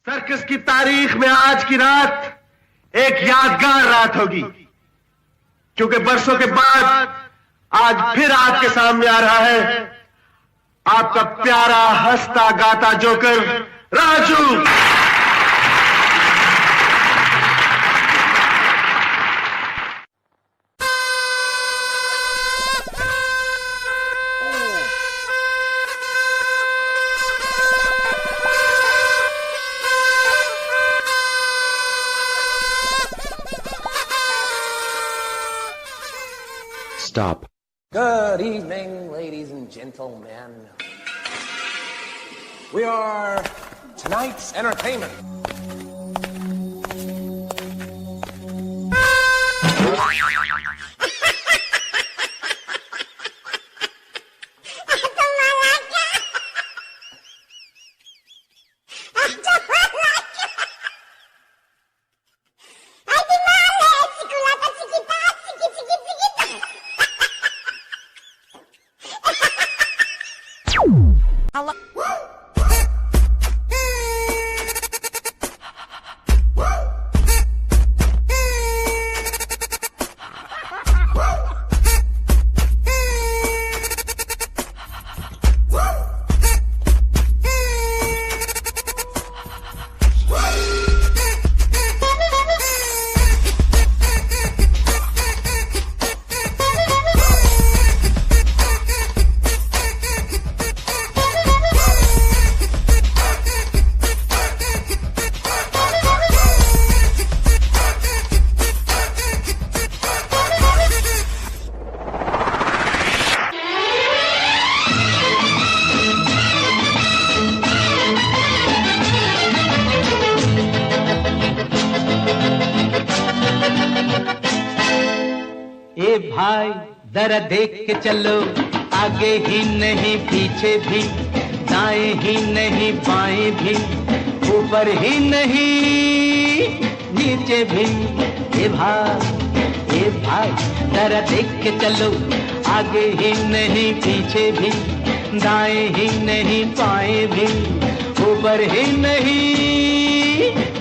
Circus की तारीख में आज की रात एक यादगार रात होगी, क्योंकि बरसों के बाद आज फिर आपके सामने आ रहा है आपका प्यारा हंसता गाता joker Raju. Stop. Good evening, ladies and gentlemen. We are tonight's entertainment. ए भाई जरा देख के चलो, आगे ही नहीं पीछे भी, दाएं ही नहीं बाएं भी, ऊपर ही नहीं नीचे भी। ए भाई जरा देख के चलो, आगे ही नहीं पीछे भी, दाएं ही नहीं बाएं भी, ऊपर ही नहीं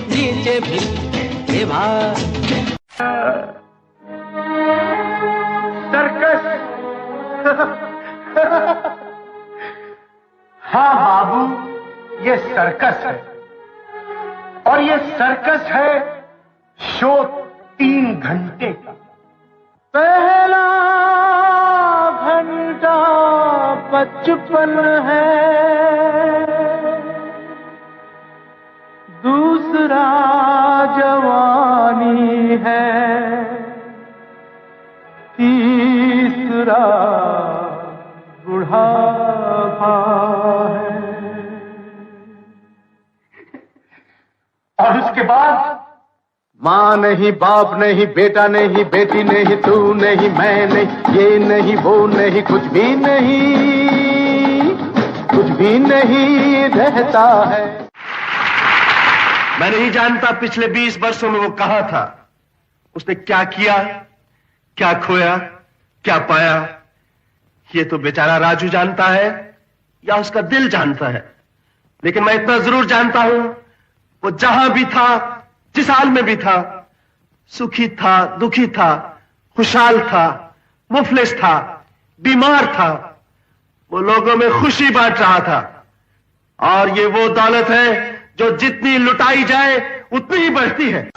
नीचे भी। ए भाई सर्कस। हाँ बाबू, ये सर्कस है, और ये सर्कस है शो 3 घंटे का। पहला घंटा बचपन है, दूसरा जवानी है, तीसरा बुढ़ापा है, और उसके बाद माँ नहीं, बाप नहीं, बेटा नहीं, बेटी नहीं, तू नहीं, मैं नहीं, ये नहीं, वो नहीं, कुछ भी नहीं रहता है। मैं नहीं जानता पिछले 20 वर्षों में वो कहाँ था, उसने क्या किया, क्या खोया, क्या पाया, ये तो बेचारा राजू जानता है या उसका दिल जानता है। लेकिन मैं इतना जरूर जानता हूं, वो जहां भी था, जिस हाल में भी था, सुखी था, दुखी था, खुशहाल था, मुफलिस था, बीमार था, वो लोगों में खुशी बांट रहा था। और ये वो दौलत है जो जितनी लुटाई जाए उतनी ही बढ़ती है।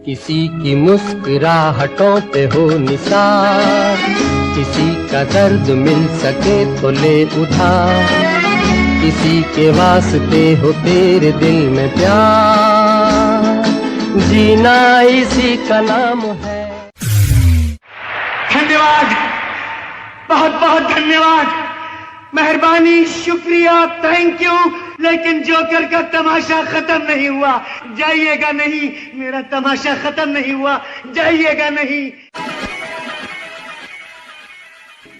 किसी की मुस्कुराहटों पे हो निसार, किसी का दर्द मिल सके तो ले उधार, किसी के वास्ते हो तेरे दिल में प्यार, जीना इसी का नाम है। धन्यवाद, बहुत बहुत धन्यवाद, मेहरबानी, शुक्रिया, थैंक यू। लेकिन जोकर का तमाशा खत्म नहीं हुआ, जाइएगा नहीं, मेरा तमाशा खत्म नहीं हुआ, जाइएगा नहीं।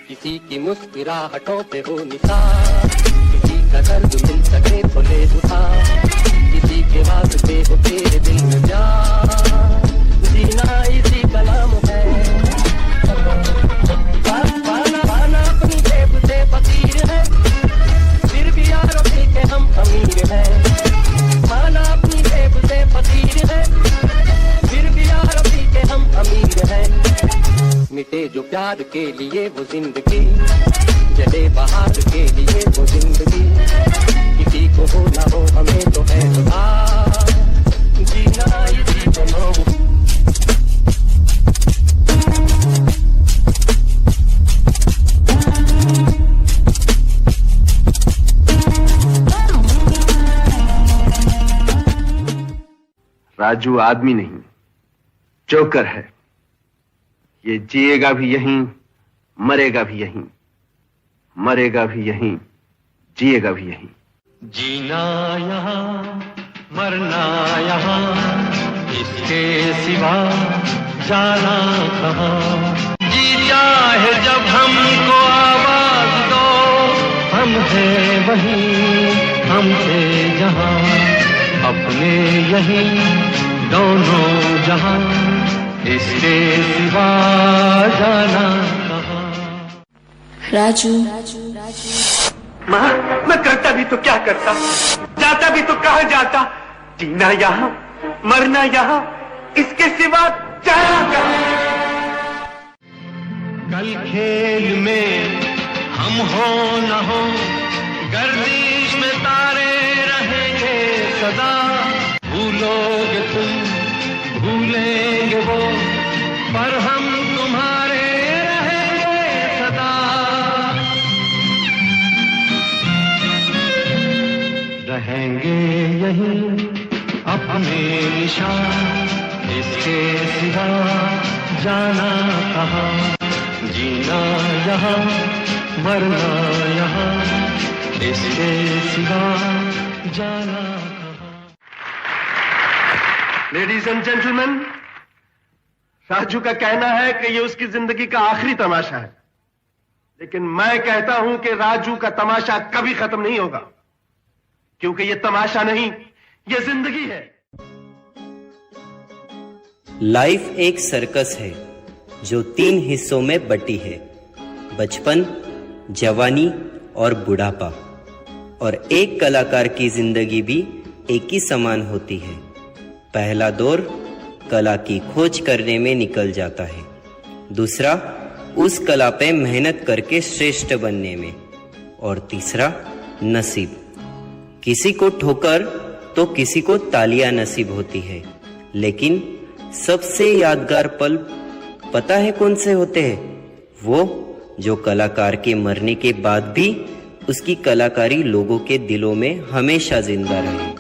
किसी की मुस्कुराहटों पे हो निसार, किसी का दर्द मिल सके तो ले उधार, किसी के वास्ते हो तेरे दिल में प्यार, जीना इसी का नाम है। पाना अपनी जेब से फकीर है, मिटे जो प्यार के लिए वो जिंदगी, जले बहार के लिए वो जिंदगी, किसी को हो ना हो हमें तो है खुदा, जीना ये जीवन हो। राजू आदमी नहीं, जोकर है। ये जिएगा भी यहीं, मरेगा भी यहीं, मरेगा भी यहीं, जिएगा भी यहीं। जीना यहाँ मरना यहाँ, इसके सिवा जाना कहाँ। जीता है जब हमको आवाज दो, हम हैं वहीं हमसे जहाँ, अपने यहीं दोनों जहाँ, इसके सिवा जाना कहाँ। राजू, माँ, मैं करता भी तो क्या करता, जाता भी तो कहाँ जाता। जीना यहाँ, मरना यहाँ, इसके सिवा जाना कहाँ। कल खेल में हम हो न हो, गर्दिश में तारे रहेंगे सदा। भूलोगे तुम, भूलेंगे वो, पर हम तुम्हारे रहेंगे सदा। रहेंगे यहीं अपने निशान, इसके सिवा जाना कहाँ। जीना यहाँ मरना यहाँ, इसके सिवा जाना कहाँ। लेडीज एंड जेंटलमैन, राजू का कहना है कि ये उसकी जिंदगी का आखिरी तमाशा है, लेकिन मैं कहता हूं कि राजू का तमाशा कभी खत्म नहीं होगा, क्योंकि ये तमाशा नहीं, ये जिंदगी है। लाइफ एक सर्कस है जो 3 हिस्सों में बटी है, बचपन, जवानी और बुढ़ापा। और एक कलाकार की जिंदगी भी एक ही समान होती है। पहला दौर कला की खोज करने में निकल जाता है, दूसरा उस कला पे मेहनत करके श्रेष्ठ बनने में, और तीसरा नसीब। किसी को ठोकर तो किसी को तालियां नसीब होती है, लेकिन सबसे यादगार पल पता है कौन से होते हैं? वो जो कलाकार के मरने के बाद भी उसकी कलाकारी लोगों के दिलों में हमेशा जिंदा रहे।